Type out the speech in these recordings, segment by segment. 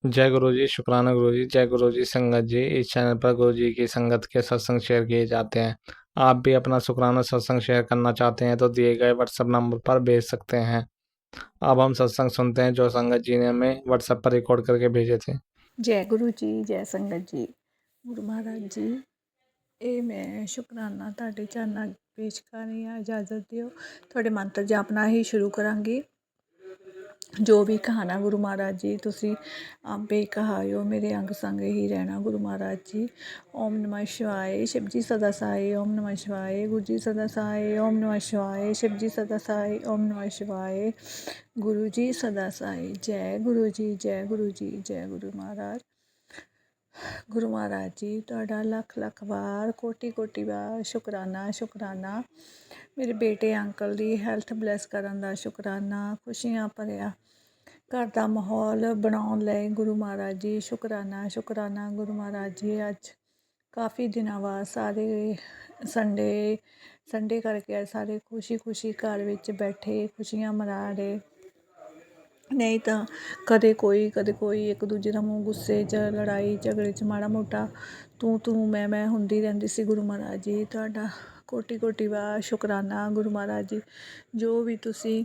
जय गुरु जी, शुक्राना गुरु जी। जय गुरु जी संगत जी। इस चैनल पर गुरु जी की संगत के सत्संग शेयर किए जाते हैं। आप भी अपना शुक्राना सत्संग शेयर करना चाहते हैं तो दिए गए व्हाट्सएप नंबर पर भेज सकते हैं। अब हम सत्संग सुनते हैं जो संगत जी ने हमें व्हाट्सएप पर रिकॉर्ड करके भेजे थे। जय गुरु जी, जय संगत जी। गुरु महाराज जी, ਇਹ ਮੈਂ ਸ਼ੁਕਰਾਨਾ ਤੁਹਾਡੇ ਚਰਨਾਂ ਪੇਸ਼ ਕਰ ਰਹੀ ਹਾਂ। ਇਜਾਜ਼ਤ ਦਿਓ ਤੁਹਾਡੇ ਮੰਤਰ ਜਾਪਣਾ ਹੀ ਸ਼ੁਰੂ ਕਰਾਂਗੀ। ਜੋ ਵੀ ਕਹਾਣਾ ਗੁਰੂ ਮਹਾਰਾਜ ਜੀ ਤੁਸੀਂ ਆਪੇ ਕਹਾਇਓ, ਮੇਰੇ ਅੰਗ ਸੰਗ ਹੀ ਰਹਿਣਾ ਗੁਰੂ ਮਹਾਰਾਜ ਜੀ। ਓਮ ਨਮः शिवाय, शिव जी सदा सहाय। ओम नमः शिवाय, गुरु जी सदा सहाय। ओम नमः शिवाय, शिव जी सदा सहाय। ओम नमः शिवाय, गुरु जी सदा सहाय। जय गुरु जी, जय गुरु जी, जय गुरु महाराज। ਗੁਰੂ ਮਹਾਰਾਜ ਜੀ ਤੁਹਾਡਾ ਲੱਖ ਲੱਖ ਵਾਰ ਕੋਟੀ ਕੋਟੀ ਵਾਰ ਸ਼ੁਕਰਾਨਾ ਸ਼ੁਕਰਾਨਾ। ਮੇਰੇ ਬੇਟੇ ਅੰਕਲ ਦੀ ਹੈਲਥ ਬਲੈਸ ਕਰਨ ਦਾ ਸ਼ੁਕਰਾਨਾ। ਖੁਸ਼ੀਆਂ ਭਰਿਆ ਘਰ ਦਾ ਮਾਹੌਲ ਬਣਾਉਣ ਲਈ ਗੁਰੂ ਮਹਾਰਾਜ ਜੀ ਸ਼ੁਕਰਾਨਾ ਸ਼ੁਕਰਾਨਾ। ਗੁਰੂ ਮਹਾਰਾਜ ਜੀ ਅੱਜ ਕਾਫੀ ਦਿਨਾਂ ਬਾਅਦ ਸਾਰੇ ਸੰਡੇ ਕਰਕੇ ਸਾਰੇ ਖੁਸ਼ੀ ਖੁਸ਼ੀ ਘਰ ਵਿੱਚ ਬੈਠੇ ਖੁਸ਼ੀਆਂ ਮਨਾ ਰਹੇ। ਨਹੀਂ ਤਾਂ ਕਦੇ ਕੋਈ ਇੱਕ ਦੂਜੇ ਦਾ ਮੂੰਹ ਗੁੱਸੇ 'ਚ ਲੜਾਈ ਝਗੜੇ 'ਚ ਮਾੜਾ ਮੋਟਾ ਤੂੰ ਮੈਂ ਹੁੰਦੀ ਰਹਿੰਦੀ ਸੀ। ਗੁਰੂ ਮਹਾਰਾਜ ਜੀ ਤੁਹਾਡਾ ਕੋਟੀ ਕੋਟੀ ਵਾਰ ਸ਼ੁਕਰਾਨਾ। ਗੁਰੂ ਮਹਾਰਾਜ ਜੀ ਜੋ ਵੀ ਤੁਸੀਂ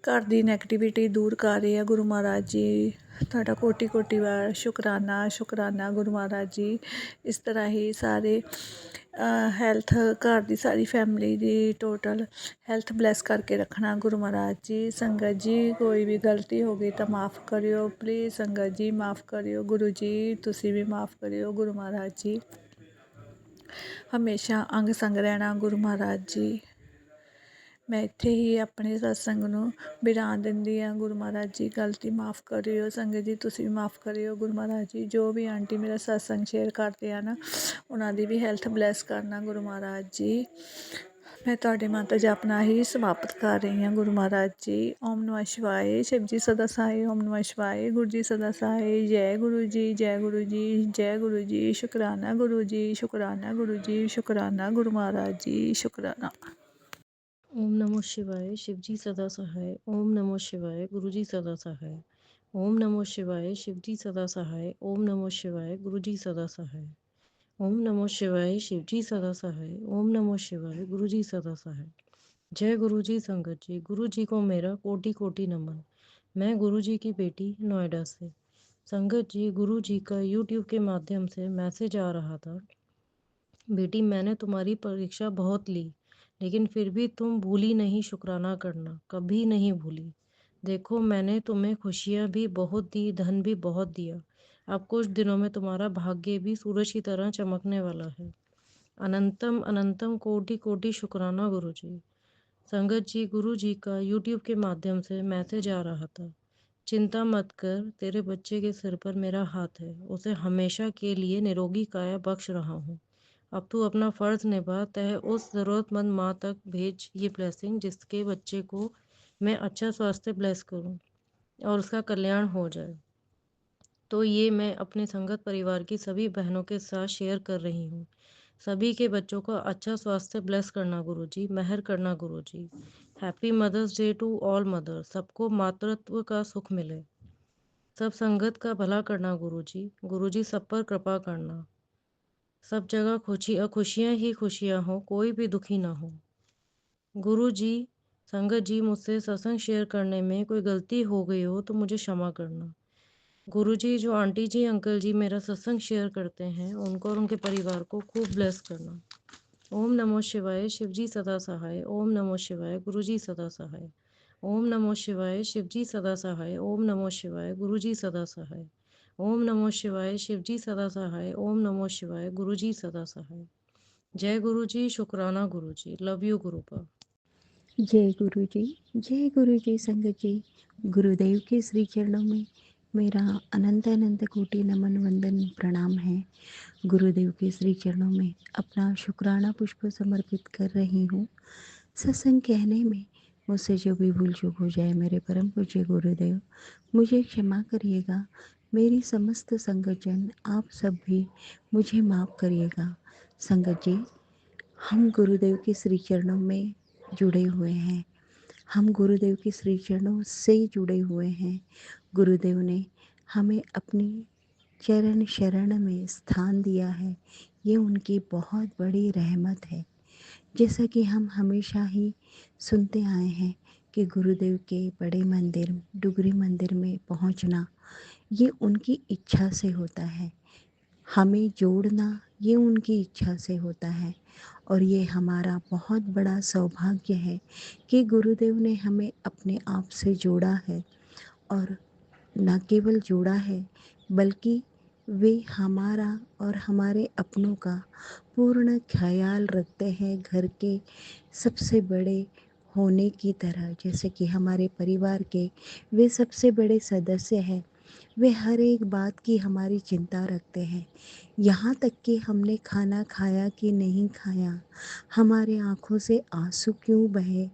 ਘਰ ਦੀ ਨੈਗੇਟਿਵਿਟੀ ਦੂਰ ਕਰ ਰਹੇ ਆ ਗੁਰੂ ਮਹਾਰਾਜ ਜੀ ਤੁਹਾਡਾ ਕੋਟੀ ਕੋਟੀ ਵਾਰ ਸ਼ੁਕਰਾਨਾ ਸ਼ੁਕਰਾਨਾ। ਗੁਰੂ ਮਹਾਰਾਜ ਜੀ ਇਸ ਤਰ੍ਹਾਂ ਹੀ ਸਾਰੇ ਹੈਲਥ ਘਰ ਦੀ ਸਾਰੀ ਫੈਮਿਲੀ ਦੀ ਟੋਟਲ ਹੈਲਥ ਬਲੈਸ ਕਰਕੇ ਰੱਖਣਾ ਗੁਰੂ ਮਹਾਰਾਜ ਜੀ। ਸੰਗਤ ਜੀ ਕੋਈ ਵੀ ਗਲਤੀ ਹੋ ਗਈ ਤਾਂ ਮਾफ़ ਕਰਿਓ ਪਲੀਜ਼। ਸੰਗਤ ਜੀ ਮਾफ़ ਕਰਿਓ। ਗੁਰੂ ਜੀ ਤੁਸੀਂ ਵੀ ਮਾफ़ ਕਰਿਓ। ਗੁਰੂ ਮਹਾਰਾਜ ਜੀ ਹਮੇਸ਼ਾ ਅੰਗ ਸੰਗ ਰਹਿਣਾ ਗੁਰੂ ਮਹਾਰਾਜ ਜੀ। ਮੈਂ ਇੱਥੇ ਹੀ ਆਪਣੇ ਸਤਸੰਗ ਨੂੰ ਵਿਰਾਮ ਦਿੰਦੀ ਹਾਂ। ਗੁਰੂ ਮਹਾਰਾਜ ਜੀ ਗਲਤੀ ਮਾफ़ ਕਰਿਓ। ਸੰਗਤ ਜੀ ਤੁਸੀਂ ਵੀ ਮਾफ़ ਕਰਿਓ। ਗੁਰੂ ਮਹਾਰਾਜ ਜੀ ਜੋ ਵੀ ਆਂਟੀ ਮੇਰਾ ਸਤਸੰਗ ਸ਼ੇਅਰ ਕਰਦੇ ਆ ਨਾ ਉਹਨਾਂ ਦੀ ਵੀ ਹੈਲਥ ਬਲੈਸ ਕਰਨਾ ਗੁਰੂ ਮਹਾਰਾਜ ਜੀ। ਮੈਂ ਤੁਹਾਡੇ ਮੰਤਰ ਜਪਣਾ ਹੀ ਸਮਾਪਤ ਕਰ ਰਹੀ ਹਾਂ ਗੁਰੂ ਮਹਾਰਾਜ ਜੀ। ਓਮ ਨਮः शिवाय, शिव जी सदा सहाय। ओम नमः शिवाय, गुरु जी सदा सहाय। जय गुरु जी, जय गुरु जी, जय गुरु जी। शुकराना गुरु जी, शुकराना गुरु जी, शुकराना गुरु महाराज जी, शुकराना। ओम नमो शिवाय, शिव जी सदा सहाय। ओम नमो शिवाय, गुरु जी सदा सहाय। ओम नमो शिवाय, शिव जी सदा सहाय। ओम नमो शिवाय, गुरु जी सदा सहाय। ओम नमो शिवाय, शिव जी सदा सहाय। ओम नमो शिवाय, गुरु जी सदा सहाय। जय गुरु जी संगत जी। गुरु जी को मेरा कोटि कोटि नमन। मैं गुरु जी की बेटी नोएडा से। संगत जी, गुरु जी का यूट्यूब के माध्यम से मैसेज आ रहा था, बेटी मैंने तुम्हारी परीक्षा बहुत ली लेकिन फिर भी तुम भूली नहीं शुक्राना करना, कभी नहीं भूली। देखो मैंने तुम्हें खुशियाँ भी बहुत दी, धन भी बहुत दिया। अब कुछ दिनों में तुम्हारा भाग्य भी सूरज की तरह चमकने वाला है। अनंतम अनंतम कोटि कोटि शुक्राना गुरु जी। संगत जी, गुरु जी का यूट्यूब के माध्यम से मैसेज आ रहा था, चिंता मत कर, तेरे बच्चे के सिर पर मेरा हाथ है, उसे हमेशा के लिए निरोगी काया बख्श रहा हूँ। अब तू अपना फ़र्ज़ निभा, तय उस ज़रूरतमंद माँ तक भेज ये ब्लेसिंग जिसके बच्चे को मैं अच्छा स्वास्थ्य ब्लेस करूँ और उसका कल्याण हो जाए। तो ये मैं अपने संगत परिवार की सभी बहनों के साथ शेयर कर रही हूँ। सभी के बच्चों का अच्छा स्वास्थ्य ब्लेस करना गुरुजी, मेहर करना Guruji. Happy mother's day to all mother. सबको मातृत्व का सुख मिले। सब संगत का भला करना गुरुजी। गुरुजी सब पर कृपा करना। सब जगह खुशियाँ ही खुशियाँ हो, कोई भी दुखी ना हो। गुरुजी, संगत जी मुझसे सत्संग शेयर करने में कोई गलती हो गई हो तो मुझे क्षमा करना। गुरुजी, जो आंटी जी अंकल जी मेरा सत्संग शेयर करते हैं उनको और उनके परिवार को खूब ब्लेस करना। ओम नमो शिवाय, शिव जी सदा सहाय। ओम नमो शिवाय, गुरु जी सदा सहाय। ओम नमो शिवाय, शिव जी सदा सहाय। ओम नमो शिवाय, गुरु जी सदा सहाय। ओम नमो शिवाय, शिव जी सदा सहाय। ओम नमो शिवाय, गुरु जी सदा सहाय। जय गुरु जी, शुक्राना गुरु जी। Love you गुरुपा। जय गुरु जी, जय गुरु जी संगत जी। गुरुदेव के श्री चरणों में मेरा अनंत अनंत कोटि नमन वंदन प्रणाम है। गुरुदेव के श्री चरणों में अपना शुक्राना पुष्प समर्पित कर रही हूँ। सत्संग कहने में मुझसे जो भी भूल चूक हो जाए मेरे परम पूज्य गुरुदेव मुझे क्षमा करिएगा। मेरी समस्त संगतजन आप सब भी मुझे माफ़ करिएगा। संगत जी, हम गुरुदेव के श्री चरणों में जुड़े हुए हैं। हम गुरुदेव के श्री चरणों से जुड़े हुए हैं। गुरुदेव ने हमें अपनी चरण शरण में स्थान दिया है, ये उनकी बहुत बड़ी रहमत है। जैसा कि हम हमेशा ही सुनते आए हैं कि गुरुदेव के बड़े मंदिर डुगरी मंदिर में पहुंचना ये उनकी इच्छा से होता है, हमें जोड़ना ये उनकी इच्छा से होता है। और ये हमारा बहुत बड़ा सौभाग्य है कि गुरुदेव ने हमें अपने आप से जोड़ा है। और न केवल जोड़ा है बल्कि वे हमारा और हमारे अपनों का पूर्ण ख्याल रखते हैं, घर के सबसे बड़े होने की तरह। जैसे कि हमारे परिवार के वे सबसे बड़े सदस्य हैं, वे हर एक बात की हमारी चिंता रखते हैं। यहाँ तक कि हमने खाना खाया कि नहीं खाया, हमारे आँखों से आंसू क्यों बहे,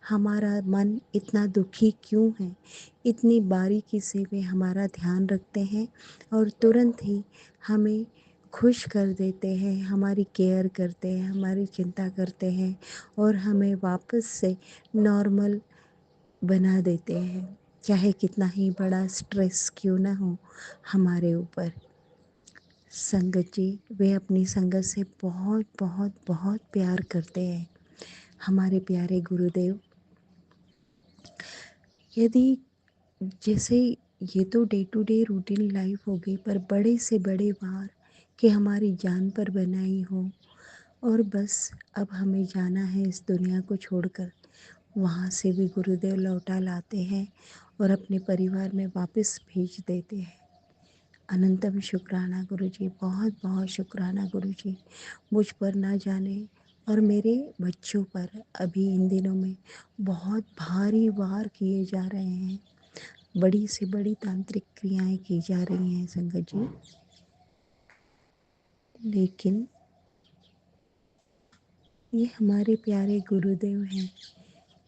हमारा मन इतना दुखी क्यों है, इतनी बारीकी से वे हमारा ध्यान रखते हैं और तुरंत ही हमें खुश कर देते हैं, हमारी केयर करते हैं, हमारी चिंता करते हैं और हमें वापस से नॉर्मल बना देते हैं, चाहे कितना ही बड़ा स्ट्रेस क्यों ना हो हमारे ऊपर। संगत जी, वे अपनी संगत से बहुत बहुत बहुत प्यार करते हैं। हमारे प्यारे गुरुदेव, यदि जैसे ये तो day to day routine life हो गई, पर बड़े से बड़े वार कि हमारी जान पर बनाई हो और बस अब हमें जाना है इस दुनिया को छोड़कर, वहाँ से भी गुरुदेव लौटा लाते हैं और अपने परिवार में वापस भेज देते हैं। अनंतम शुक्राना गुरुजी, बहुत बहुत शुक्राना गुरुजी। मुझ पर ना जाने और मेरे बच्चों पर अभी इन दिनों में बहुत भारी वार किए जा रहे हैं, बड़ी से बड़ी तांत्रिक क्रियाएं की जा रही हैं संगत जी। लेकिन ये हमारे प्यारे गुरुदेव हैं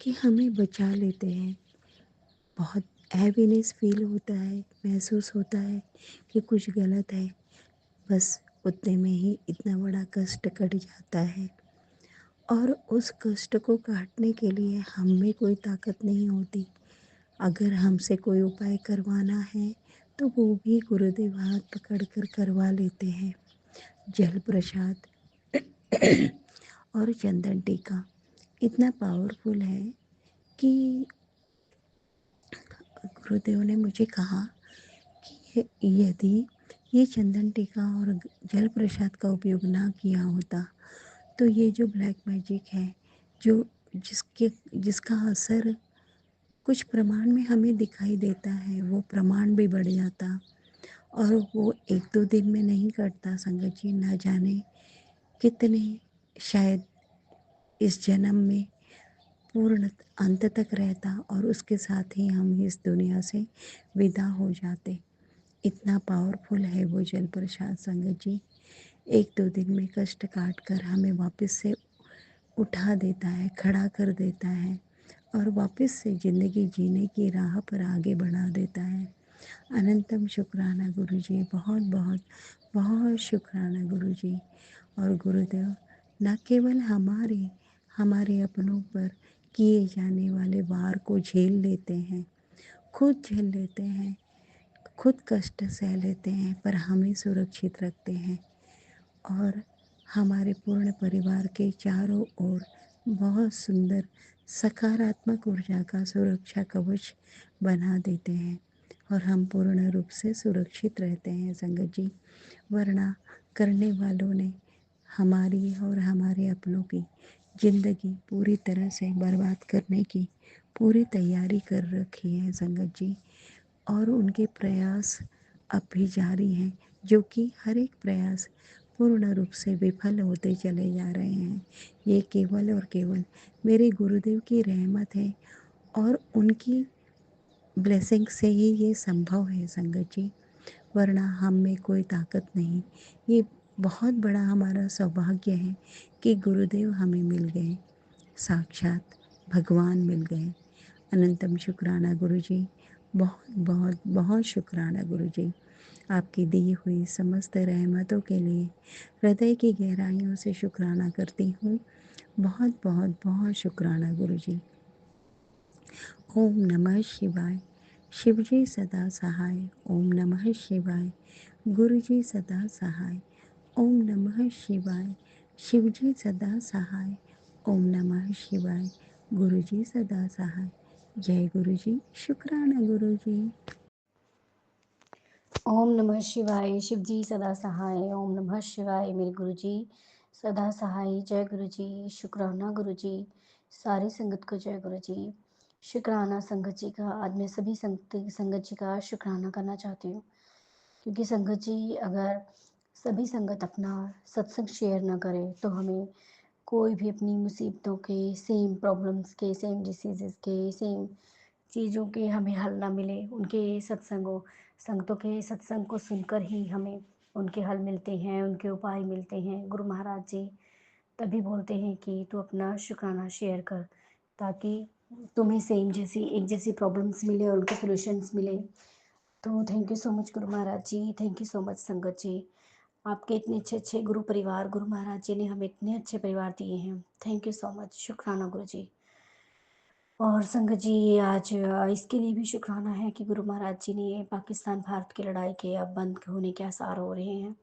कि हमें बचा लेते हैं। बहुत हैवीनेस फील होता है, महसूस होता है कि कुछ गलत है, बस उतने में ही इतना बड़ा कष्ट कट जाता है। और उस कष्ट को काटने के लिए हम में कोई ताकत नहीं होती। अगर हमसे कोई उपाय करवाना है तो वो भी गुरुदेव हाथ पकड़ कर करवा लेते हैं। जल प्रसाद और चंदन टीका इतना पावरफुल है कि गुरुदेव ने मुझे कहा कि यदि ये चंदन टीका और जल प्रसाद का उपयोग ना किया होता तो ये जो ब्लैक मैजिक है, जो जिसका असर कुछ प्रमाण में हमें दिखाई देता है, वो प्रमाण भी बढ़ जाता और वो एक दो दिन में नहीं कटता संगत जी। ना जाने कितने, शायद इस जन्म में पूर्ण अंत तक रहता और उसके साथ ही हम इस दुनिया से विदा हो जाते। इतना पावरफुल है वो जल प्रसाद संगत जी। एक दो दिन में कष्ट काट कर हमें वापस से उठा देता है, खड़ा कर देता है और वापस से ज़िंदगी जीने की राह पर आगे बढ़ा देता है। अनंतम शुक्राना गुरुजी, बहुत बहुत बहुत शुक्राना गुरुजी। और गुरुदेव न केवल हमारे अपनों पर किए जाने वाले वार को झेल लेते हैं, खुद झेल लेते हैं, खुद कष्ट सह लेते हैं, पर हमें सुरक्षित रखते हैं और हमारे पूर्ण परिवार के चारों ओर बहुत सुंदर सकारात्मक ऊर्जा का सुरक्षा कवच बना देते हैं और हम पूर्ण रूप से सुरक्षित रहते हैं संगत जी। वरना करने वालों ने हमारी और हमारे अपनों की ज़िंदगी पूरी तरह से बर्बाद करने की पूरी तैयारी कर रखी है संगत जी। और उनके प्रयास अब भी जारी हैं, जो कि हर एक प्रयास पूर्ण रूप से विफल होते चले जा रहे हैं। ये केवल और केवल मेरे गुरुदेव की रहमत है और उनकी ब्लेसिंग से ही ये संभव है संगत जी, वरना हम में कोई ताकत नहीं। ये बहुत बड़ा हमारा सौभाग्य है कि गुरुदेव हमें मिल गए, साक्षात भगवान मिल गए। अनंतम शुक्राना गुरुजी, बहुत बहुत बहुत शुक्राना गुरुजी। आपकी दी हुई समस्त रहमतों के लिए हृदय की गहराइयों से शुक्राना करती हूँ। बहुत बहुत बहुत शुक्राना गुरुजी। ओम नमः शिवाय। शिवजी सदा सहाय। ओम नमः शिवाय। गुरुजी सदा सहाय। ओम नमः शिवाय। शिवजी सदा सहाय। ओम नमः शिवाय। गुरुजी सदा सहाय। जय गुरुजी। शुक्राना गुरुजी। ओम नमः शिवाय। शिव जी सदा सहाय। ओम नमः शिवाय। मेरे गुरु जी सदा सहाय। जय गुरु जी। शुक्राना गुरु जी। सारी संगत को जय गुरु जी। शुक्राना संगत जी का। आज मैं सभी संगत जी का शुक्राना करना चाहती हूँ, क्योंकि संगत जी अगर सभी संगत अपना सत्संग शेयर ना करे तो हमें कोई भी अपनी मुसीबतों के, सेम प्रॉब्लम्स के, सेम डिसीज़ेस के, सेम चीज़ों के हमें हल ना मिले। उनके संगतों के सत्संग को सुनकर ही हमें उनके हल मिलते हैं, उनके उपाय मिलते हैं। गुरु महाराज जी तभी बोलते हैं कि तू अपना शुक्राना शेयर कर, ताकि तुम्हें सेम जैसी एक जैसी प्रॉब्लम्स मिले और उनके सॉल्यूशंस मिले। तो thank you so much Guru Maharaj ji. Thank you so much संगत जी। आपके इतने अच्छे अच्छे गुरु परिवार, गुरु महाराज जी ने हमें इतने अच्छे परिवार दिए हैं। Thank you so much. शुक्राना गुरु जी। और संगत जी आज इसके लिए भी शुक्राना है कि गुरु महाराज जी ने पाकिस्तान भारत की लड़ाई के अब बंद होने के आसार हो रहे हैं,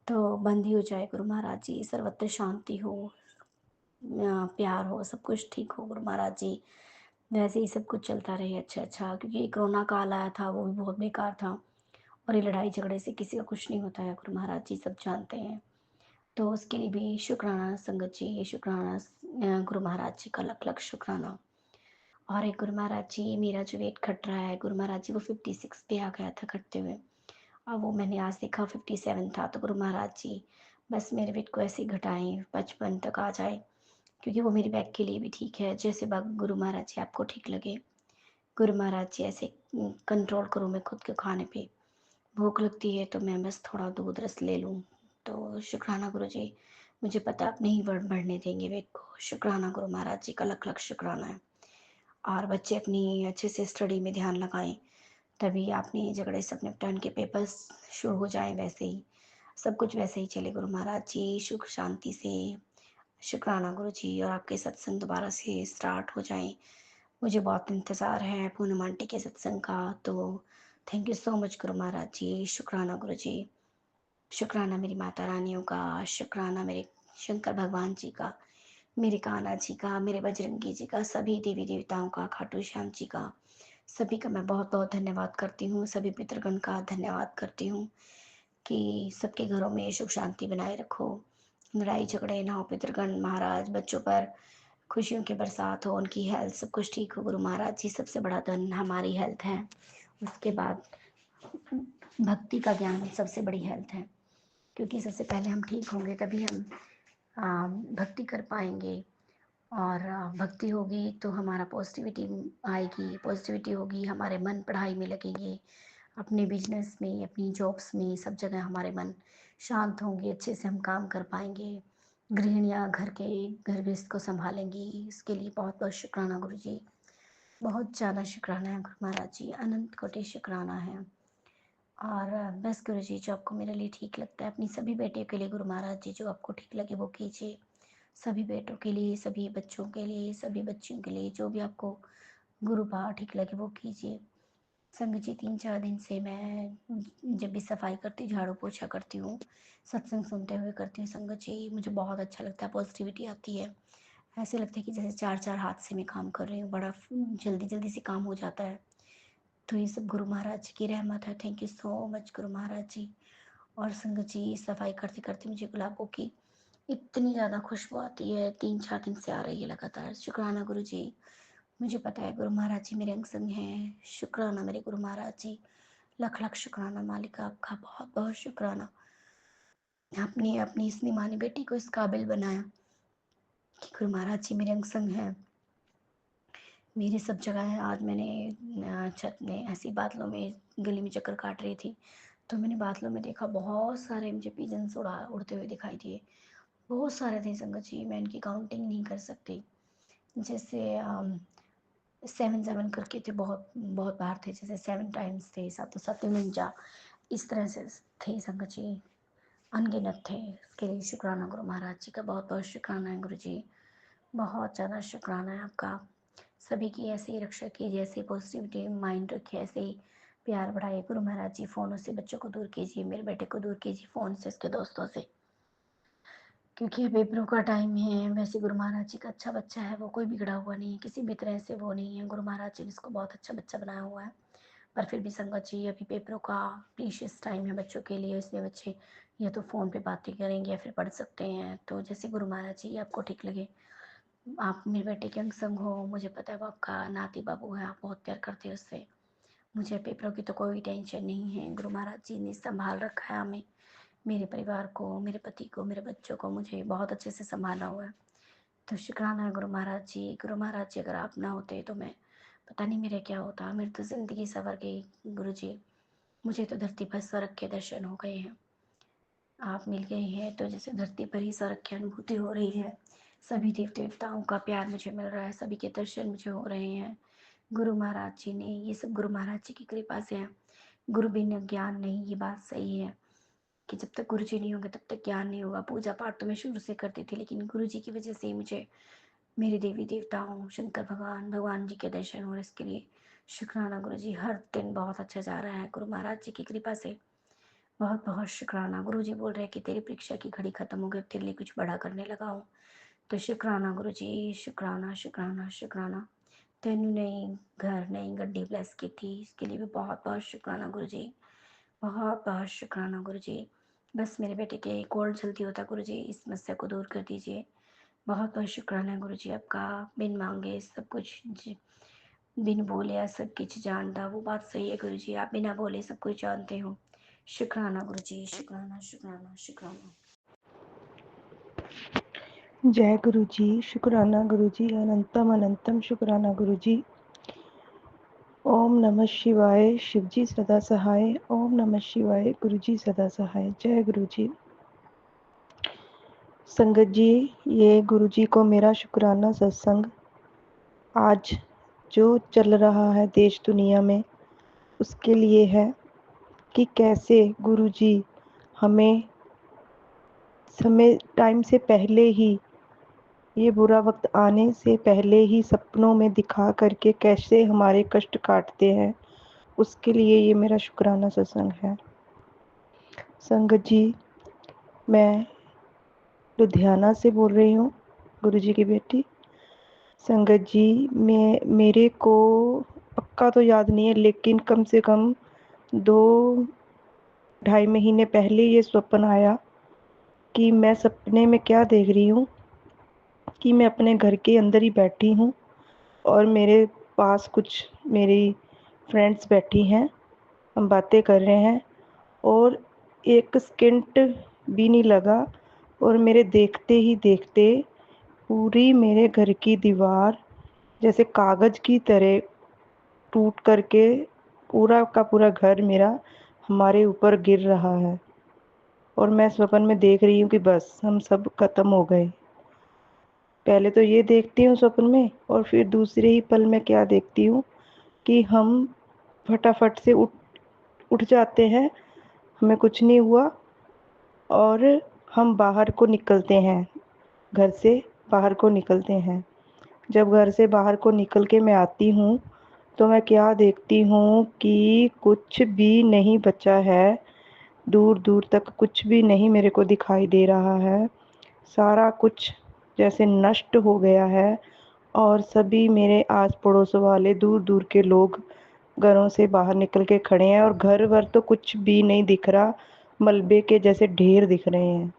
तो बंद ही हो जाए गुरु महाराज जी। सर्वत्र शांति हो, प्यार हो, सब कुछ ठीक हो गुरु महाराज जी। वैसे ही सब कुछ चलता रहे अच्छा अच्छा, क्योंकि ये कोरोना काल आया था वो भी बहुत बेकार था, और ये लड़ाई झगड़े से किसी का कुछ नहीं होता है गुरु महाराज जी, सब जानते हैं। तो उसके लिए भी शुक्राना संगत जी। शुक्राना गुरु महाराज जी का लख लख शुक्राना। और एक गुरु महाराज जी, मेरा जो वेट घट रहा है गुरु महाराज जी, वो 56 पे आ गया था घटते हुए। अब वो मैंने आज देखा 57 था। तो गुरु महाराज जी बस मेरे वेट को ऐसे ही घटाएं, 55 तक आ जाए, क्योंकि वो मेरी बैक के लिए भी ठीक है। जैसे गुरु महाराज जी आपको ठीक लगे गुरु महाराज जी, ऐसे कंट्रोल करूँ मैं खुद के खाने पे। भूख लगती है तो मैं बस थोड़ा दूध रस ले लूँ। तो शुक्राना गुरु जी, मुझे पता आप नहीं बढ़ने देंगे वेट को। शुक्राना गुरु महाराज जी का लख लख शुक्राना है। और बच्चे अपनी अच्छे से स्टडी में ध्यान लगाएं, तभी आपने झगड़े सब निपटा, के पेपर्स शुरू हो जाएं, वैसे ही सब कुछ वैसे ही चले गुरु महाराज जी, सुख शांति से। शुक्राना गुरु जी। और आपके सत्संग दोबारा से स्टार्ट हो जाएं, मुझे बहुत इंतज़ार है पूनम आंटी के सत्संग का। तो thank you so much Guru Maharaj जी। शुक्राना गुरु जी। शुक्राना मेरी माता रानियों का। शुक्राना मेरे शंकर भगवान जी का, मेरे कान्हा जी का, मेरे बजरंगी जी का, सभी देवी देवताओं का, खाटू श्याम जी का, सभी का मैं बहुत बहुत धन्यवाद करती हूँ। सभी पितृगण का धन्यवाद करती हूँ कि सबके घरों में सुख शांति बनाए रखो, लड़ाई झगड़े ना हो पितृगण महाराज, बच्चों पर खुशियों की बरसात हो, उनकी हेल्थ सब कुछ ठीक हो गुरु महाराज जी। सबसे बड़ा धन हमारी हेल्थ है, उसके बाद भक्ति का ज्ञान सबसे बड़ी हेल्थ है, क्योंकि सबसे पहले हम ठीक होंगे तभी हम भक्ति कर पाएंगे। और भक्ति होगी तो हमारा पॉजिटिविटी आएगी, पॉजिटिविटी होगी हमारे मन पढ़ाई में लगेंगे, अपने बिजनेस में, अपनी जॉब्स में, सब जगह हमारे मन शांत होंगे, अच्छे से हम काम कर पाएंगे। गृहिणियाँ घर गृहस्थ को संभालेंगी। इसके लिए बहुत बहुत शुक्राना गुरु जी। बहुत ज़्यादा शुक्राना है गुरु महाराज जी, अनंत कोटि शुक्राना है। और बस गुरु जी, जो आपको मेरे लिए ठीक लगता है, अपनी सभी बेटियों के लिए गुरु महाराज जी जो आपको ठीक लगे वो कीजिए। सभी बेटों के लिए, सभी बच्चों के लिए, सभी बच्चियों के लिए, जो भी आपको गुरु भाव ठीक लगे वो कीजिए। संगत जी 3-4 दिन से मैं जब भी सफाई करती, झाड़ू पोछा करती हूँ, सत्संग सुनते हुए करती हूँ संगत जी, मुझे बहुत अच्छा लगता है, पॉजिटिविटी आती है। ऐसे लगता है कि जैसे 4-4 हाथ से मैं काम कर रही हूँ, बड़ा जल्दी जल्दी से काम हो जाता है। तो ये सब गुरु महाराज जी की रहमत है। Thank you so much Guru Maharaj जी। और संगत जी सफाई करते करते मुझे गुलाबों की इतनी ज़्यादा खुशबू आती है, 3-4 दिन से आ रही है लगातार। शुक्राना गुरु जी। मुझे पता है गुरु महाराज जी मेरे अंग संग हैं। शुक्राना मेरे गुरु महाराज जी। लख लख शुक्राना मालिका आपका, बहुत बहुत शुक्राना। आपने अपनी इस निमानी बेटी को इस काबिल बनाया कि गुरु महाराज जी मेरे अंग संग हैं, मेरे सब जगह है। आज मैंने छत में ऐसी बादलों में गली में चक्कर काट रही थी, तो मैंने बादलों में देखा बहुत सारे मुझे पिजन्स उड़ते हुए दिखाई दिए। बहुत सारे थे संगत जी, मैं इनकी काउंटिंग नहीं कर सकती। जैसे 7-7 करके थे, बहुत बहुत बार थे, जैसे 7 टाइम्स थे, 7-7 इस तरह से थे संगत जी, अनगिनत थे। इसके लिए शुक्राना गुरु महाराज जी का, बहुत बहुत शुक्राना है गुरु जी। बहुत ज़्यादा शुक्राना है आपका। सभी की ऐसे ही रक्षा कीजिए, ऐसे पॉजिटिविटी माइंड रखिए, ऐसे ही प्यार बढ़ाइए। गुरु महाराज जी फ़ोनों से बच्चों को दूर कीजिए, मेरे बेटे को दूर कीजिए फ़ोन से, उसके दोस्तों से, क्योंकि पेपरों का टाइम है। वैसे गुरु महाराज जी का अच्छा बच्चा है, वो कोई बिगड़ा हुआ नहीं है, किसी भी तरह से वो नहीं है। गुरु महाराज जी ने इसको बहुत अच्छा बच्चा बनाया हुआ है। पर फिर भी संगत जी, अभी पेपरों का प्रीशियस टाइम है बच्चों के लिए, इसलिए बच्चे या तो फ़ोन पे बातें करेंगे या फिर पढ़ सकते हैं। तो जैसे गुरु महाराज जी आपको ठीक लगे। आप मेरे बेटे के अंग संग हो, मुझे पता है वो आपका नाती बाबू है, आप बहुत प्यार करते हो उससे। मुझे पेपरों की तो कोई टेंशन नहीं है। गुरु महाराज जी ने संभाल रखा है हमें, मेरे परिवार को, मेरे पति को, मेरे बच्चों को, मुझे बहुत अच्छे से संभाला हुआ है। तो शुक्राना है गुरु महाराज जी। गुरु महाराज जी अगर आप ना होते तो मैं पता नहीं मेरा क्या होता। मेरी तो ज़िंदगी संवर गई गुरु जी। मुझे तो धरती पर स्वर्ग के दर्शन हो गए हैं। आप मिल गए हैं तो जैसे धरती पर ही स्वर्ग की अनुभूति हो रही है। सभी देव देवताओं का प्यार मुझे मिल रहा है, सभी के दर्शन मुझे हो रहे हैं। गुरु महाराज जी ने, ये सब गुरु महाराज जी की कृपा से है। गुरु बिना ज्ञान नहीं, ये बात सही है कि जब तक गुरु जी नहीं होंगे तब तक ज्ञान नहीं होगा। पूजा पाठ तो मैं शुरू से करती थी, लेकिन गुरु जी की वजह से ही मुझे मेरे देवी देवताओं, शंकर भगवान, भगवान जी के दर्शन हो रहे। इसके लिए शुक्राना गुरु जी। हर दिन बहुत अच्छा जा रहा है गुरु महाराज जी की कृपा से। बहुत बहुत शुक्राना। गुरु जी बोल रहे हैं कि तेरी परीक्षा की घड़ी खत्म हो गई, अब तेरे लिए कुछ बड़ा करने लगा हूँ। तो शुक्राना गुरु जी, शुक्राना शुक्राना शुक्राना। तेनू नई घर, नई गड्डी ब्लेस की थी, इसके लिए भी बहुत बहुत शुक्राना गुरु जी। बहुत बहुत शुक्राना गुरु जी। बस मेरे बेटे के कोल्ड जल्दी होता गुरु जी, इस समस्या को दूर कर दीजिए। बहुत बहुत शुक्राना है गुरु जी आपका। बिन मांगे सब कुछ बिन बोले सब कुछ जानता, वो बात सही है गुरु जी। आप बिना बोले सब कुछ जानते हो। शुक्राना गुरु जी, शुक्राना शुक्राना शुक्राना। जय गुरु जी, शुक्राना गुरु जी, अनंतम अनंतम शुक्राना गुरु जी। ओम नमः शिवाय, शिवजी सदा सहाय। ओम नमः शिवाय, गुरु जी सदा सहाय। जय गुरु जी। संगत जी, ये गुरु जी को मेरा शुक्राना सत्संग आज जो चल रहा है देश दुनिया में उसके लिए है कि कैसे गुरु जी हमें समय टाइम से पहले ही, ये बुरा वक्त आने से पहले ही सपनों में दिखा करके कैसे हमारे कष्ट काटते हैं, उसके लिए ये मेरा शुक्राना सत्संग है। संगत जी, मैं लुधियाना से बोल रही हूँ, गुरु जी की बेटी। संगत जी, मेरे को पक्का तो याद नहीं है, लेकिन कम से कम 2-2.5 महीने पहले ये स्वप्न आया कि मैं सपने में क्या देख रही हूँ कि मैं अपने घर के अंदर ही बैठी हूँ और मेरे पास कुछ मेरी फ्रेंड्स बैठी हैं, हम बातें कर रहे हैं और एक सेकंड भी नहीं लगा और मेरे देखते ही देखते पूरी मेरे घर की दीवार जैसे कागज़ की तरह टूट करके पूरा का पूरा घर मेरा हमारे ऊपर गिर रहा है और मैं स्वप्न में देख रही हूँ कि बस हम सब खत्म हो गए। पहले तो ये देखती हूँ स्वप्न में और फिर दूसरे ही पल में क्या देखती हूँ कि हम फटाफट से उठ जाते हैं, हमें कुछ नहीं हुआ और हम बाहर को निकलते हैं, घर से बाहर को निकलते हैं। जब घर से बाहर को निकल के मैं आती हूँ तो मैं क्या देखती हूँ कि कुछ भी नहीं बचा है, दूर दूर तक कुछ भी नहीं मेरे को दिखाई दे रहा है। सारा कुछ जैसे नष्ट हो गया है और सभी मेरे आस पड़ोस वाले दूर दूर के लोग घरों से बाहर निकल के खड़े हैं और घर वर तो कुछ भी नहीं दिख रहा, मलबे के जैसे ढेर दिख रहे हैं।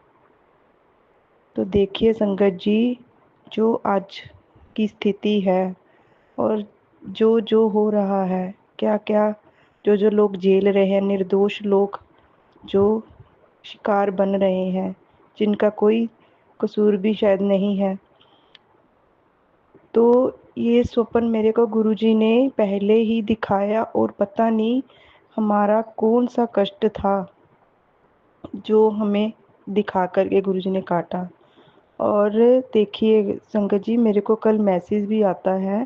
तो देखिए संगत जी, जो आज की स्थिति है और जो जो हो रहा है, क्या क्या जो जो लोग झेल रहे हैं, निर्दोष लोग जो शिकार बन रहे हैं, जिनका कोई कसूर भी शायद नहीं है। तो ये स्वप्न मेरे को गुरुजी ने पहले ही दिखाया और पता नहीं हमारा कौन सा कष्ट था जो हमें दिखा करके गुरुजी ने काटा। और देखिए संगत जी, मेरे को कल मैसेज भी आता है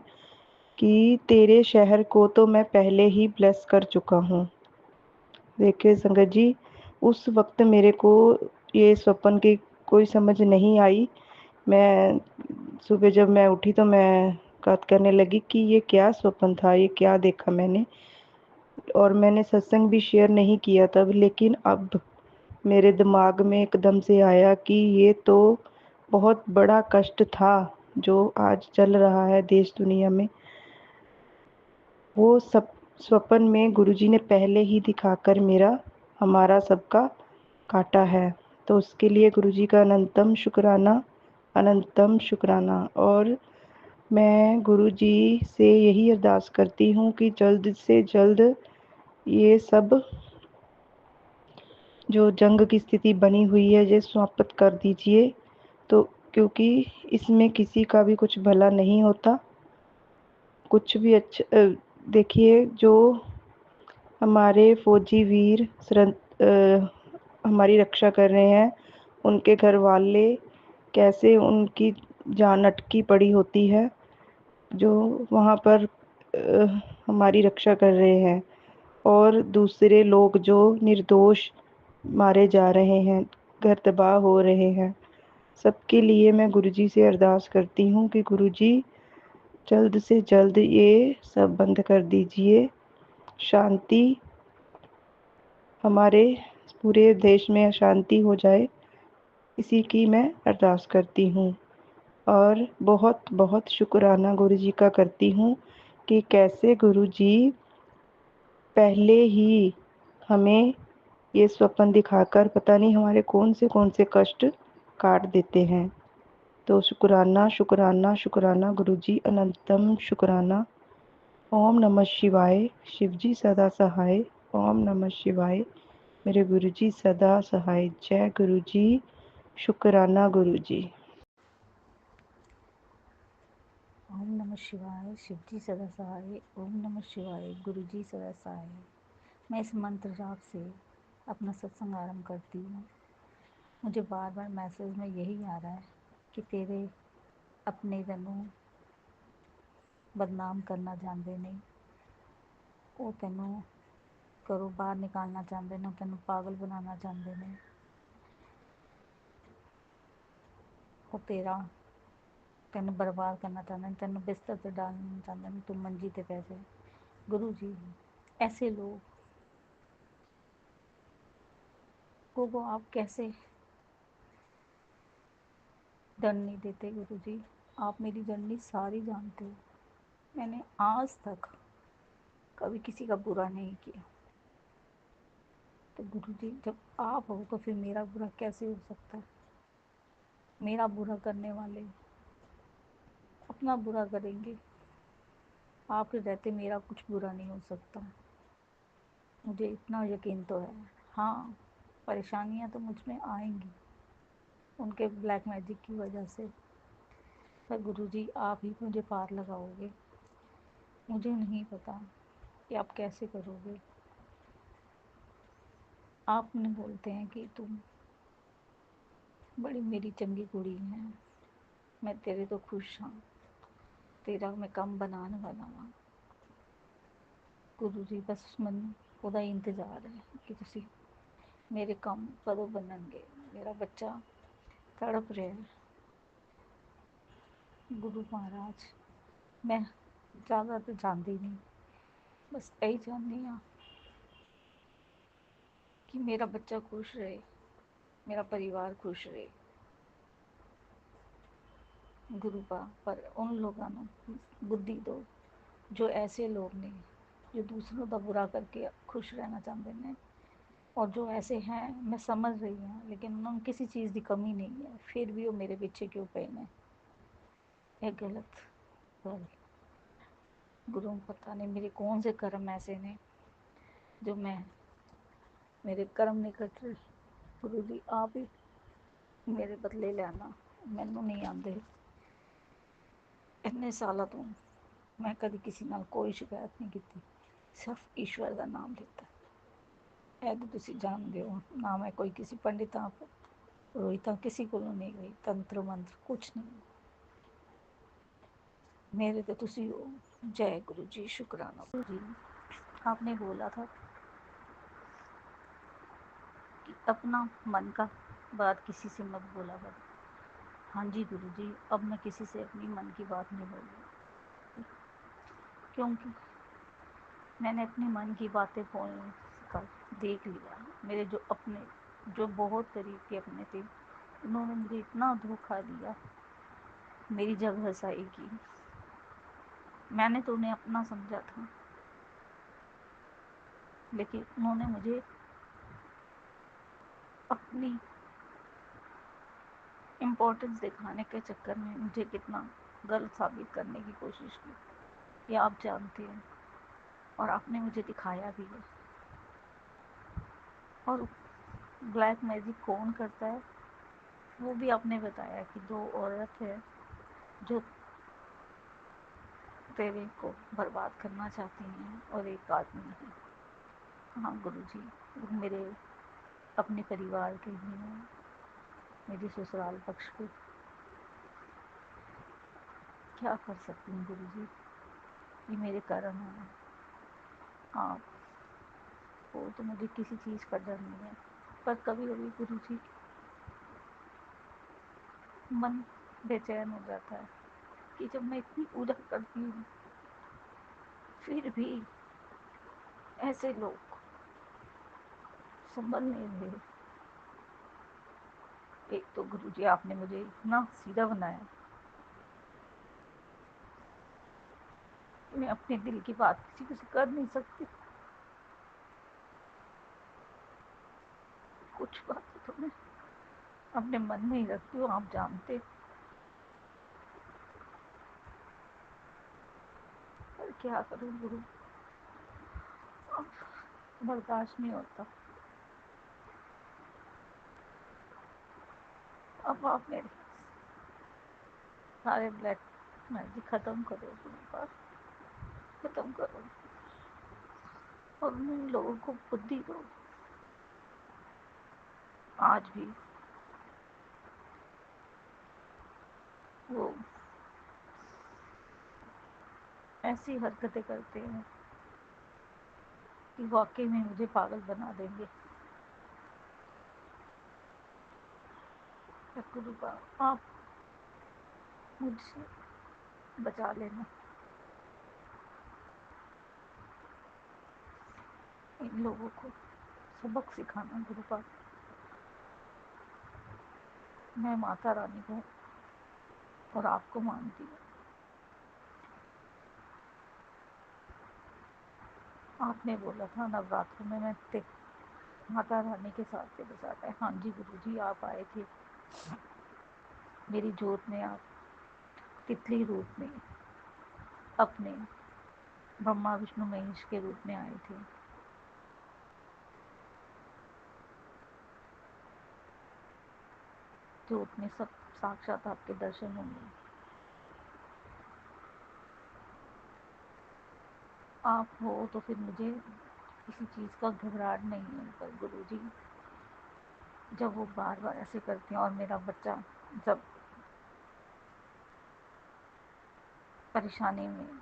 कि तेरे शहर को तो मैं पहले ही ब्लेस कर चुका हूँ। देखिए संगत जी, उस वक्त मेरे को ये स्वप्न की कोई समझ नहीं आई। मैं सुबह जब मैं उठी तो मैं मुलाकात करने लगी कि ये क्या स्वप्न था, ये क्या देखा मैंने। और मैंने सत्संग भी शेयर नहीं किया तब, लेकिन अब मेरे दिमाग में एकदम से आया कि ये तो बहुत बड़ा कष्ट था जो आज चल रहा है देश दुनिया में। वो सब स्वप्न में गुरुजी ने पहले ही दिखाकर हमारा सबका काटा है। तो उसके लिए गुरुजी का अनंतम शुक्राना। और मैं गुरुजी से यही अरदास करती हूँ कि जल्द से जल्द ये सब जो जंग की स्थिति बनी हुई है ये समाप्त कर दीजिए। तो क्योंकि इसमें किसी का भी कुछ भला नहीं होता, कुछ भी अच्छा। देखिए, जो हमारे फौजी वीर हमारी रक्षा कर रहे हैं, उनके घर वाले कैसे उनकी जान अटकी पड़ी होती है, जो वहाँ पर हमारी रक्षा कर रहे हैं। और दूसरे लोग जो निर्दोष मारे जा रहे हैं, घर तबाह हो रहे हैं, सबके लिए मैं गुरुजी से अरदास करती हूँ कि गुरुजी जल्द से जल्द ये सब बंद कर दीजिए। शांति, हमारे पूरे देश में शांति हो जाए, इसी की मैं अरदास करती हूँ। और बहुत बहुत शुक्राना गुरुजी का करती हूँ कि कैसे गुरुजी पहले ही हमें ये स्वप्न दिखाकर पता नहीं हमारे कौन से कष्ट काट देते हैं। तो शुक्राना शुक्राना शुक्राना गुरुजी, अनंतम शुक्राना। ओम नमः शिवाय, शिवजी सदा सहाय। ओम नमः शिवाय, मेरे गुरुजी सदा सहाय। जय गुरुजी, शुक्राना गुरुजी। ओम नमः शिवाय, शिवजी सदा सहाय। ओम नमः शिवाय, गुरुजी सदा सहाय। मैं इस मंत्र जाप से अपना सत्संग आरंभ करती हूँ। मुझे बार बार मैसेज में यही आ रहा है कि तेरे अपने तैनू बदनाम करना चाहते नहीं, वो तैनू घरों बाहर निकालना चाहते ने, तैनू पागल बनाना चाहते ने, वो तैनू बर्बाद करना चाहते हैं, तैनू बिस्तर पर डालना चाहते हैं, तू मंजी ते पैसे। गुरु जी, ऐसे लोग को आप कैसे दंड नहीं देते? गुरु जी, आप मेरी जर्नी सारी जानते हो। मैंने आज तक कभी किसी का बुरा नहीं किया। तो गुरु जी, जब आप हो तो फिर मेरा बुरा कैसे हो सकता है? मेरा बुरा करने वाले अपना बुरा करेंगे, आपके रहते मेरा कुछ बुरा नहीं हो सकता। मुझे इतना यकीन तो है। हाँ, परेशानियाँ तो मुझ में आएंगी उनके ब्लैक मैजिक की वजह से, पर गुरुजी आप ही मुझे पार लगाओगे। मुझे नहीं पता कि आप कैसे करोगे। आपने बोलते हैं कि तुम बड़ी मेरी चंगी कुड़ी है, मैं तेरे तो खुश हाँ, तेरा मैं कम बनाने वाला हाँ। गुरुजी, बस मन ਉਹਦਾ इंतजार है कि तुसी मेरे कम कदों बननगे। मेरा बच्चा तड़प रहा है। गुरु महाराज, मैं ज़्यादा तो जानती नहीं, बस यही चाहती हाँ कि मेरा बच्चा खुश रहे, मेरा परिवार खुश रहे। गुरु पा पर उन लोगों को बुद्धि दो जो ऐसे लोग ने, जो दूसरों का बुरा करके खुश रहना चाहते हैं। और जो ऐसे हैं, मैं समझ रही हूँ, लेकिन उन्होंने किसी चीज़ की कमी नहीं है, फिर भी वो मेरे पीछे क्यों पे ने? ये गलत गल। गुरु पता नहीं मेरे कौन से कर्म ऐसे ने जो मेरे कर्म नहीं कट रहे। गुरु जी, आप ही मेरे बदले लेना, मैनू नहीं आते। इन्ने सालों तो मैं कभी किसी नाल कोई शिकायत नहीं की, सिर्फ ईश्वर का नाम लिता। है तो तुसी जानते हो ना, मैं कोई किसी पंडितां पुरोहितां किसी को नहीं गई, तंत्र मंत्र कुछ नहीं। मेरे तो तुसी हो। जय गुरु जी, शुक्राना गुरु जी। आपने बोला था कि अपना मन का बात किसी से मत बोला करो। हाँ जी गुरु जी, अब मैं किसी से अपनी मन की बात नहीं बोलूँगी। क्योंकि मैंने अपने मन की बातें बोलने का देख लिया। मेरे जो बहुत करीब के अपने थे, उन्होंने मुझे इतना धोखा दिया, मेरी जगह हसाई की। मैंने तो उन्हें अपना समझा था, लेकिन उन्होंने मुझे अपनी इम्पोर्टेंस दिखाने के चक्कर में मुझे कितना गलत साबित करने की कोशिश की, ये आप जानते हैं, और आपने मुझे दिखाया भी है। और ब्लैक मैजिक कौन करता है, वो भी आपने बताया कि 2 औरत है जो तेरे को बर्बाद करना चाहती हैं और एक आदमी है। हाँ गुरुजी, वो मेरे अपने परिवार के ही हैं, मेरे ससुराल पक्ष के। क्या कर सकती हूँ गुरुजी, ये मेरे कर्म हैं। आप वो तो मुझे किसी चीज़ का डर नहीं है, पर कभी कभी गुरुजी मन बेचैन हो जाता है कि जब मैं इतनी पूजा करती हूँ, फिर भी ऐसे लोग संभल नहीं रहे। एक तो गुरुजी आपने मुझे इतना सीधा बनाया, मैं अपने दिल की बात किसी से कर नहीं सकती। कुछ बातें तो मैं अपने मन में ही रखती हूँ, आप जानते, पर क्या करूँ गुरु, अब बर्दाश्त नहीं होता। अब आप मेरे सारे ब्लैक मैजिक खत्म करो गुरु, खत्म करो, और उन लोगों को बुद्धि दो। आज भी वो ऐसी हरकतें करते हैं कि वाकई में मुझे पागल बना देंगे। गुरु आप मुझसे बचा लेना, इन लोगों को सबक सिखाना गुरु। मैं माता रानी को और आपको मानती हूँ। आपने बोला था नवरात्र में मैं माता रानी के साथ तेरे साथ है। हाँ जी गुरुजी, आप आए थे मेरी जोत में, आप तितली रूप में अपने ब्रह्मा विष्णु महेश के रूप में आए थे। जोत में सब साक्षात आपके दर्शन होंगे। आप हो तो फिर मुझे किसी चीज़ का घबराहट नहीं है। पर गुरुजी जब वो बार बार ऐसे करते हैं और मेरा बच्चा जब परेशानी में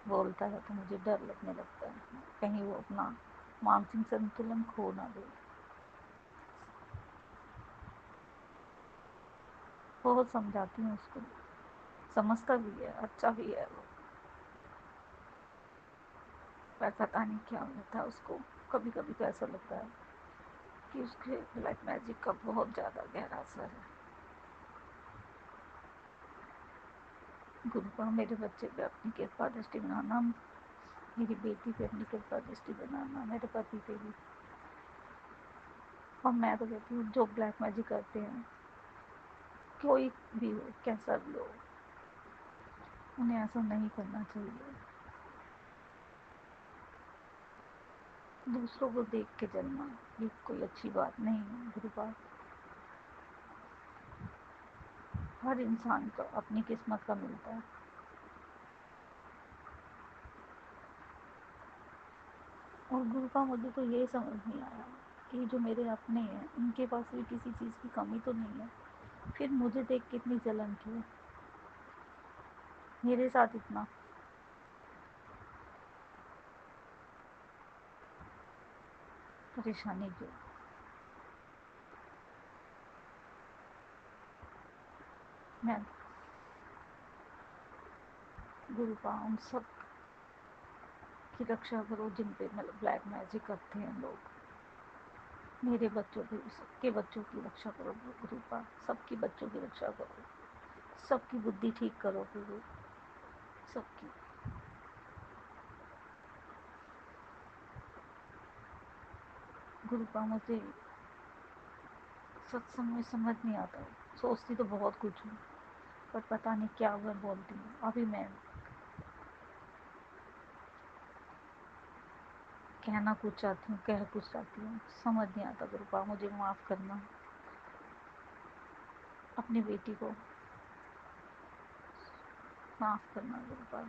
बोलता है तो मुझे डर लगने लगता है, कहीं वो अपना मानसिक संतुलन खो ना दे। बहुत समझाती हूँ उसको, समझता भी है, अच्छा भी है वो, पर पता नहीं क्या होता है उसको। कभी कभी तो ऐसा लगता है कि उसके ब्लैक मैजिक का बहुत ज़्यादा गहरा असर है। गुरु का मेरे बच्चे पे अपनी कृपा दृष्टि बनाना, मेरी बेटी पे अपनी कृपा दृष्टि बनाना, मेरे पति पे भी। और मैं तो कहती हूँ जो ब्लैक मैजिक करते हैं, कोई भी हो, कैसा भी हो, उन्हें ऐसा नहीं करना चाहिए। दूसरों को देख के जलना ये कोई अच्छी बात नहीं है गुरुपाल। हर इंसान को अपनी किस्मत का मिलता है। और गुरु का मुझे तो ये समझ नहीं आया कि जो मेरे अपने हैं उनके पास भी किसी चीज़ की कमी तो नहीं है, फिर मुझे देख कितनी जलन क्यों, मेरे साथ इतना परेशानी क्यों। मैं गुरुपा उन सब की रक्षा करो जिन पे ब्लैक मैजिक करते हैं लोग। मेरे बच्चों की, सबके बच्चों की रक्षा करो गुरुपा, सबकी बच्चों की रक्षा करो, सबकी बुद्धि ठीक करो गुरु, सबकी। गुरुपा मुझे सत्संग में समझ नहीं आता, सोचती तो बहुत कुछ हूँ पर पता नहीं क्या मैं बोलती हूँ। अभी मैं कहना कुछ चाहती हूँ, कह कुछ चाहती हूँ, समझ नहीं आता गुरुपा, मुझे माफ़ करना। अपनी बेटी को माफ़ करना गुरुपा,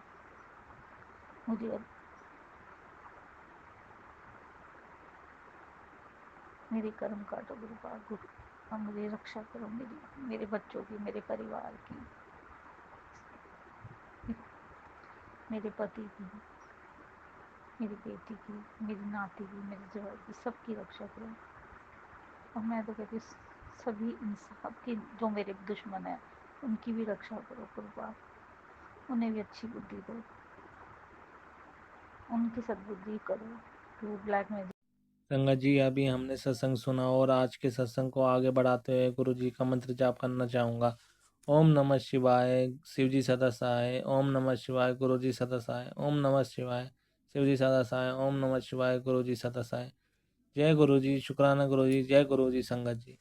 मुझे अब मेरे कर्म काटो गुरुपा, गुरु और मुझे रक्षा करो मेरे बच्चों की, मेरे परिवार की, मेरे पति की, मेरी बेटी की, मेरी नाती की, मेरे जवाई की, सबकी रक्षा करो। और मैं तो कहती सभी इन सबकी जो मेरे दुश्मन हैं उनकी भी रक्षा करो गुरुपा, उन्हें भी अच्छी बुद्धि दो, उनकी सद्बुद्धि करो जो ब्लैक मैजिक। संगत जी, अभी हमने सत्संग सुना और आज के सत्संग को आगे बढ़ाते हुए गुरु जी का मंत्र जाप करना चाहूँगा। ओम नमः शिवाय, शिव जी सदा सहाय। ओम नमः शिवाय, गुरु जी सदा सहाय। ओम नमः शिवाय, शिव जी सदा सहाय। ओम नमः शिवाय, गुरु जी सदा सहाय। जय गुरु जी, शुक्राना गुरु जी, जय गुरु जी संगत जी।